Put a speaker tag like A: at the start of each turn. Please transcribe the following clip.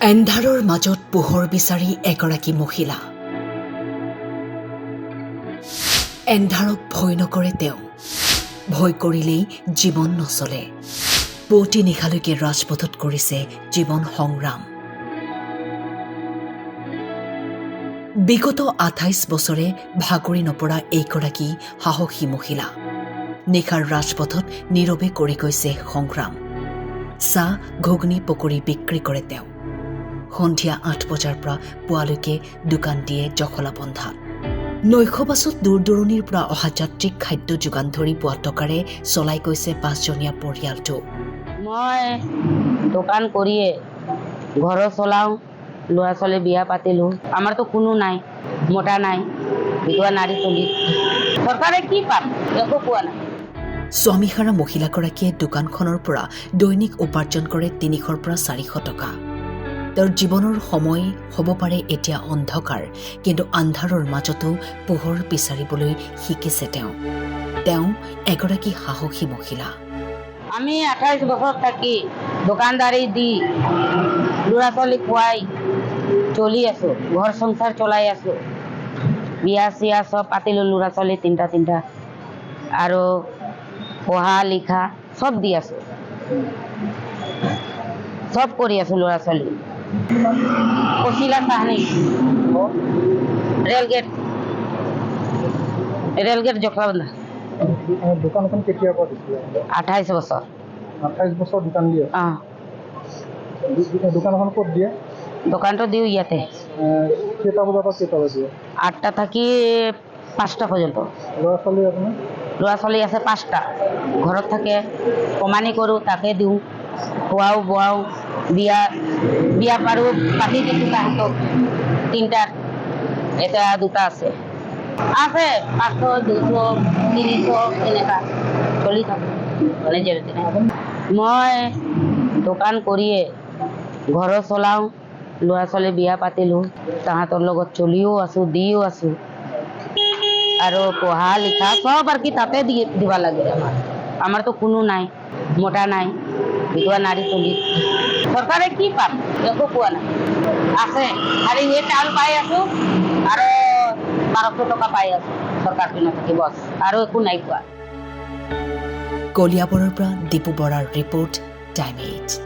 A: এন্ধাৰৰ মাজত পোহৰ বিচাৰি এগৰাকী মহিলা। এন্ধাৰক ভয় নকৰে তেওঁ, ভয় কৰিলেই জীৱন নচলে। পুৱতি নিশালৈকে ৰাজপথত কৰিছে জীৱন সংগ্ৰাম। বিগত ২৮ বছৰে ভাগৰি নপৰা এইগৰাকী সাহসী মহিলা নিশাৰ ৰাজপথত নীৰৱে কৰি গৈছে সংগ্ৰাম। চাহ ঘুগুনি পকৰি বিক্ৰী কৰে তেওঁ। সন্ধিয়া ৮ বজাৰ পৰা পুৱালৈকে দোকান দিয়ে জখলা বন্ধাত। নৈশ বাছত দূৰ দূৰণিৰ পৰা অহা যাত্ৰীক খাদ্য যোগান ধৰি পোৱা টকাৰে চলাই গৈছে ৫জনীয়া পৰিয়ালটো।
B: মই দোকান কৰিয়ে ঘৰ চলাওঁ, ল'ৰা ছোৱালী বিয়া পাতিলোঁ। আমাৰতো কোনো নাই, মতা নাই, বিধৱা নাৰী চলি। চৰকাৰে কি পাম, একো পোৱা নাই।
A: স্বামীহাৰা মহিলাগৰাকীয়ে দোকানখনৰ পৰা দৈনিক উপাৰ্জন কৰে ৩০০ৰ পৰা ৪০০ টকা। তেওঁৰ জীৱনৰ সময় হ'ব পাৰে এতিয়া অন্ধকাৰ, কিন্তু আন্ধাৰৰ মাজতো পোহৰ বিচাৰিবলৈ শিকিছে তেওঁ। তেওঁ এগৰাকী সাহসী মহিলা।
B: আমি ২৮ বছৰ থাকি দোকানদাৰী দি ল'ৰা ছোৱালী খুৱাই চলি আছোঁ, ঘৰ সংসাৰ চলাই আছোঁ। বিয়া চিয়া চব পাতিলোঁ, ল'ৰা ছোৱালী তিনিটা আৰু পঢ়া লিখা চব দি আছোঁ, চব কৰি আছোঁ ল'ৰা ছোৱালী। কচিলা চাহনি ৰেলগেট জখলাবন্ধা।
C: দোকানখন কেতিয়াৰ পৰা দিছিলে?
B: ২৮ বছৰ।
C: ২৮ বছৰ দোকান দিয়ে? দোকানখন ক'ত দিয়ে?
B: দোকানটো দিওঁ ইয়াতে।
C: কেইটা বজাৰ পৰা কেইটা বজাত দিয়ে?
B: ৮টা থাকি ৫টা পৰ্যন্ত।
C: ল'ৰা ছোৱালী আপোনাৰ?
B: ল'ৰা ছোৱালী আছে ৫টা। ঘৰত থাকে, কমানি কৰোঁ, তাকে দিওঁ, খোৱাওঁ বোৱাওঁ। বিয়া পাৰোঁ, পাতি দিছোঁ তাহাঁতক। ৩টাত, এতিয়া ২টা আছে। ৫০০, ২০০, ৩০০ এনেকুৱা চলি থাকোঁ। মই দোকান কৰিয়ে ঘৰ চলাওঁ, ল'ৰা ছোৱালী বিয়া পাতিলোঁ, তাহাঁতৰ লগত চলিও আছোঁ, দিও আছোঁ। আৰু পঢ়া লিখা চব আৰু কি তাতে দিব লাগে। আমাৰতো কোনো নাই, মতা নাই, বিধৱা নাৰী চলি। চৰকাৰে কি পাম, একো পোৱা নাই। আছে আৰু এই চাউল পাই আছোঁ আৰু ১২০০ টকা পাই আছোঁ চৰকাৰ পিনৰ থাকি, বছ আৰু একো নাই পোৱা।
A: কলিয়াবৰৰ পৰা দীপু বৰাৰ ৰিপৰ্ট, টাইম ৮।